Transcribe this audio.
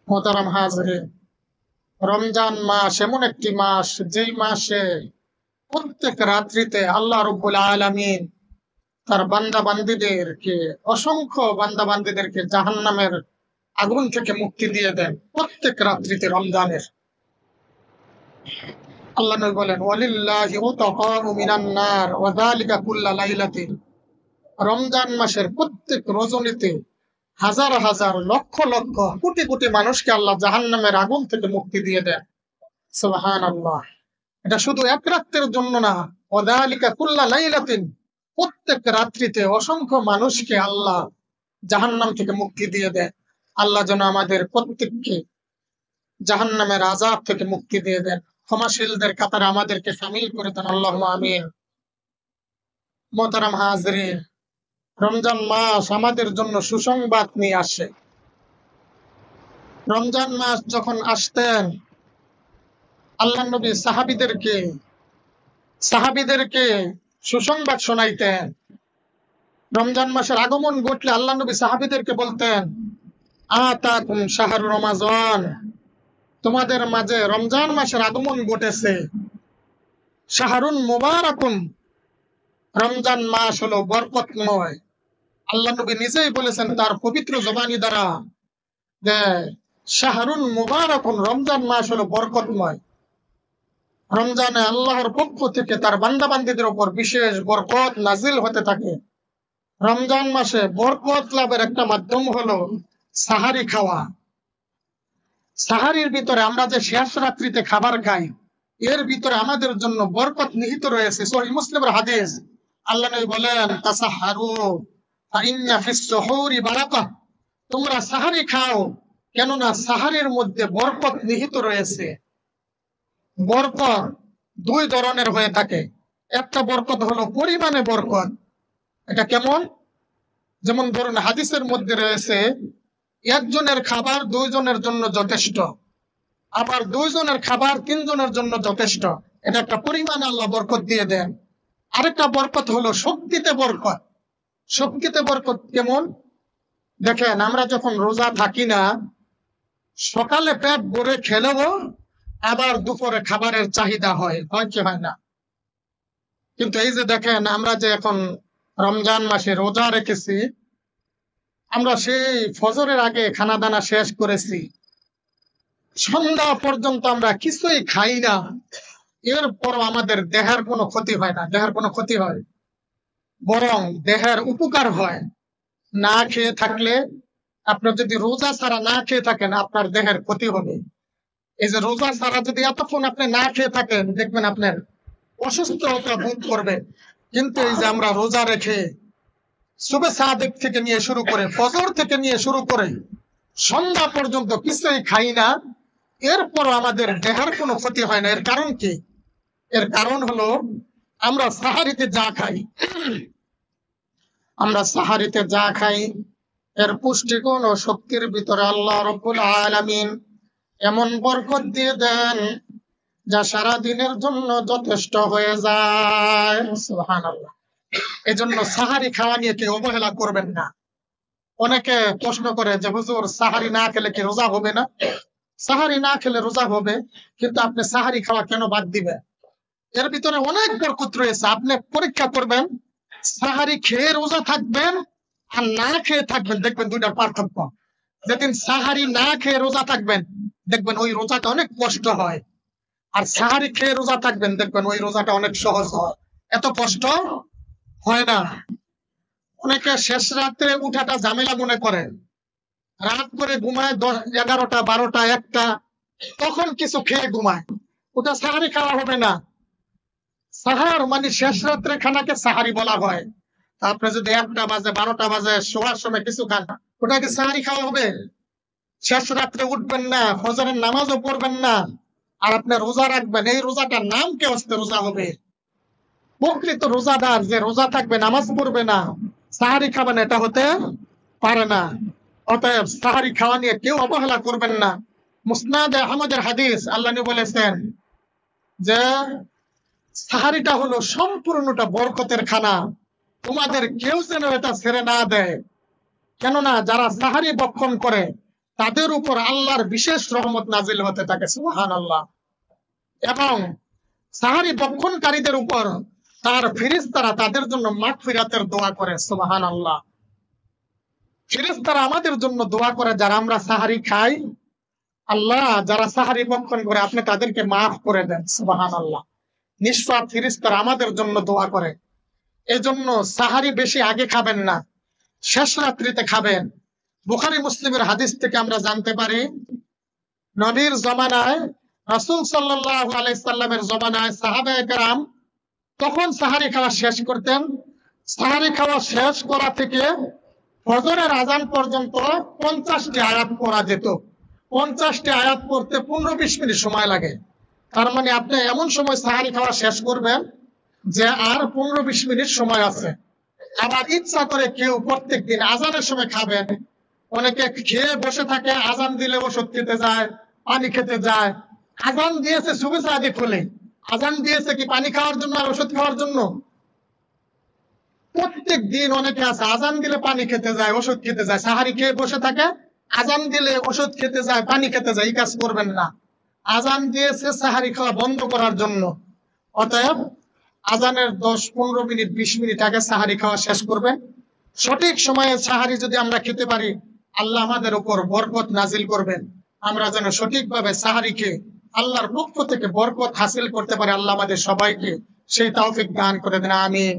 মোহতারাম হাজরিন, রমজান মাস এমন একটি মাস যেই মাসে প্রত্যেক রাত্রিতে আল্লাহ রাব্বুল আলামিন তার অসংখ্য বান্দা বান্দীদেরকে জাহান্নামের আগুন থেকে মুক্তি দিয়ে দেন প্রত্যেক রাত্রিতে রমজানের। আল্লাহ নবী বলেন, ওয়ালিল্লাহি উতাকাউ মিনান নার ওয়া যালিকা কুল্লা লাইলাতিন। রমজান মাসের প্রত্যেক রজনীতে হাজার হাজার লক্ষ লক্ষ কোটি কোটি মানুষকে আল্লাহ জাহান্নামের আগুন থেকে মুক্তি দিয়ে দেন। সুবহানাল্লাহ। এটা শুধু এক রাত্রের জন্য না, ওয়াদালিকা কুল্লা লাইলাতিন, প্রত্যেক রাত্রিতে অসংখ্য মানুষকে আল্লাহ জাহান্নাম থেকে মুক্তি দিয়ে দেন। আল্লাহ যেন আমাদের প্রত্যেককে জাহান্নামের আযাব থেকে মুক্তি দিয়ে দেন, ক্ষমাশীলদের কাতারে আমাদেরকে শামিল করে দেন, আল্লাহুম্মা আমিন। মোহতারাম হাজরিন, রমজান মাস আমাদের জন্য সুসংবাদ নিয়ে আসে। রমজান মাস যখন আসতেন, আল্লাহ নবী সাহাবীদেরকে সুসংবাদ শোনাইতেন। রমজান মাসের আগমন ঘটলে আল্লাহ নবী সাহাবীদেরকে বলতেন, আতাকুম শাহরু রমাজান, তোমাদের মাঝে রমজান মাসের আগমন ঘটেছে। শাহরুন মুবারাকুন, রমজান মাস হলো বরকতময়। আল্লাহ নবী নিজেই বলেছেন তার পবিত্র জবানি দ্বারা যে শাহরুন মুবারাকুন, রমজান মাস হলো বরকতময়। রমজানে আল্লাহর পক্ষ থেকে তার বান্দা বান্দীদের উপর বিশেষ বরকত নাজিল হতে থাকে। রমজান মাসে বরকত লাভের একটা মাধ্যম হলো সাহারি খাওয়া। সাহারির ভিতরে আমরা যে শেষ রাত্রিতে খাবার খাই, এর ভিতরে আমাদের জন্য বরকত নিহিত রয়েছে। সহিহ মুসলিমের হাদিস, আল্লাহ নবী বলেন, তাসাহারু ফাইন্না ফিস সুহুরি বারাকাহ, তোমরা সাহারি খাও, কেননা সাহারির মধ্যে বরকত নিহিত রয়েছে। বরকত দুই ধরনের হয়ে থাকে। একটা বরকত হলো পরিমাণে বরকত। এটা কেমন? যেমন ধরুন, হাদিসের মধ্যে রয়েছে একজনের খাবার দুইজনের জন্য যথেষ্ট, আবার দুইজনের খাবার তিনজনের জন্য যথেষ্ট। এটা একটা পরিমাণে আল্লাহ বরকত দিয়ে দেন। আরেকটা বরকত হলো শক্তিতে বরকত। শক্তিতে বরকত কেমন? দেখেন, আমরা যখন রোজা থাকি না, সকালে পেট ভরে খেলেও আবার দুপুরে খাবারের চাহিদা হয় কি হয় না? কিন্তু এই যে দেখেন, আমরা যে এখন রমজান মাসে রোজা রেখেছি, আমরা সেই ফজরের আগে খানা দানা শেষ করেছি, সন্ধ্যা পর্যন্ত আমরা কিছুই খাই না, এরপর আমাদের দেহের কোনো ক্ষতি হয় না। দেহের কোনো ক্ষতি হয়, বরং দেহের উপকার হয়। না খেয়ে থাকলে, আপনার যদি রোজা ছাড়া না খেয়ে থাকেন, আপনার দেহের ক্ষতি হবে। এই যে রোজা ছাড়া যদি এতক্ষণ আপনি না খেয়ে থাকেন, দেখবেন আপনার অসুস্থতা বোধ করবে। কিন্তু এই যে আমরা রোজা রেখে সুবে সাদেক থেকে নিয়ে শুরু করে, ফজর থেকে নিয়ে শুরু করে সন্ধ্যা পর্যন্ত কিছুই খাই না, এরপর আমাদের দেহের কোনো ক্ষতি হয় না। এর কারণ কি? এর কারণ হলো আমরা সাহারিতে যা খাই, এর পুষ্টিগুণ ও শক্তির ভিতরে আল্লাহ রাব্বুল আলামিন এমন বরকত দিয়ে দেন যা সারা দিনের জন্য যথেষ্ট হয়ে যায়। সুবহানাল্লাহ। এজন্য সাহারি খাওয়া নিয়ে কেউ অবহেলা করবেন না। অনেকে প্রশ্ন করে যে, হুজুর, সাহারি না খেলে কি রোজা হবে না? সাহারি না খেলে রোজা হবে, কিন্তু আপনি সাহারি খাওয়া কেন বাদ দিবেন? এর ভিতরে অনেক বরকত রয়েছে। আপনি পরীক্ষা করবেন, সাহারি খেয়ে রোজা থাকবেন আর না খেয়ে থাকবেন, দেখবেন দুইটার পার্থক্য। যেদিন সাহারি না খেয়ে রোজা থাকবেন, দেখবেন ওই রোজাটা অনেক কষ্ট হয়। আর সাহারি খেয়ে রোজা থাকবেন, দেখবেন ওই রোজাটা অনেক সহজ হয়, এত কষ্ট হয় না। অনেকে শেষ রাত্রে উঠাটা ঝামেলা মনে করে, রাত করে ঘুমায় 11টা 12টা 1টা, তখন কিছু খেয়ে ঘুমায়। ওটা সাহারি খাওয়া হবে না। সাহার মানে শেষ রাত্রে খানাকে সাহারি বলা হয়। আপনি যদি 1টা বাজে 12টা বাজে শোয়ার সময় কিছু খান, ওটাকে সাহারি খাওয়া হবে? শেষ রাত্রে উঠবেন না, ফজরের নামাজও পড়বেন না, আর আপনি রোজা রাখবেন, এই রোজাটার নাম কে হস্তে রোজা হবে? প্রকৃত রোজাদার যে রোজা থাকবে, নামাজ পড়বে না, সাহারি খাবেন, এটা হতে পারে না। অতএব সাহারি খাওয়া নিয়ে কেউ অবহেলা করবেন না। মুসনাদে আহমদের হাদিস, আল্লাহ নবী বলেছেন যে সাহারিটা হলো সম্পূর্ণটা বরকতের খানা, তোমাদের কেউ যেন এটা ছেড়ে না দেয়। কেননা যারা সাহারি ভক্ষণ করে তাদের উপর আল্লাহর বিশেষ রহমত নাজিল হতে থাকে, সুবহানাল্লাহ। এবং সাহারি বক্ষণকারীদের উপর তার ফেরেশতারা তাদের জন্য মাগফিরাতের দোয়া করে, সুবহানাল্লাহ। ফেরেশতারা আমাদের জন্য দোয়া করে, যারা আমরা সাহারি খাই, আল্লাহ যারা সাহারি বক্ষণ করে আপনি তাদেরকে মাফ করে দেন, সুবহানাল্লাহ। নিঃস্বার্থ ফেরেশতারা আমাদের জন্য দোয়া করে। এজন্য সাহারি বেশি আগে খাবেন না, শেষ রাত্রিতে খাবেন। বুখারী মুসলিমের হাদিস থেকে আমরা জানতে পারি, নবীর জমানায়, রাসূল সাল্লাল্লাহু আলাইহি সাল্লামের জমানায় সাহাবায়ে কেরাম তখন সাহারি খাওয়া শেষ করতেন। সাহারি খাওয়া শেষ করা থেকে ফজরের আযান পর্যন্ত 50টি আয়াত পড়া যেত। 50টি আয়াত পড়তে 15-20 মিনিট সময় লাগে। তার মানে আপনি এমন সময় সাহারি খাওয়া শেষ করবেন যে আর 15-20 মিনিট সময় আছে। আবার ইচ্ছা করে কেউ প্রত্যেকদিন আযানের সময় খাবেন। অনেকে খেয়ে বসে থাকে, আযান দিলে ওষুধ খেতে যায়, পানি খেতে যায়। আযান দিয়েছে সুবহ সাদিক হলে, আযান দিয়েছে কি পানি খাওয়ার জন্য আর ওষুধ খাওয়ার জন্য? প্রত্যেক দিন অনেকে আছে আযান দিলে পানি খেতে যায়, ওষুধ খেতে যায়, সাহারি খেয়ে বসে থাকে, আযান দিলে ওষুধ খেতে যায়, পানি খেতে যায়। এই কাজ করবেন না। আযান দিয়েছে সাহারি খাওয়া বন্ধ করার জন্য, অতএব আযানের 10-15 মিনিট 20 মিনিট আগে সাহারি খাওয়া শেষ করবেন। সঠিক সময়ে সাহারি যদি আমরা খেতে পারি, আল্লাহ আমাদের উপর বরকত নাজিল করবেন। আমরা যেন সঠিকভাবে সাহারি খেয়ে আল্লাহর পক্ষ থেকে বরকত হাসিল করতে পারি। আল্লাহ আমাদের সবাইকে সেই তৌফিক দান করে দেন, আমিন।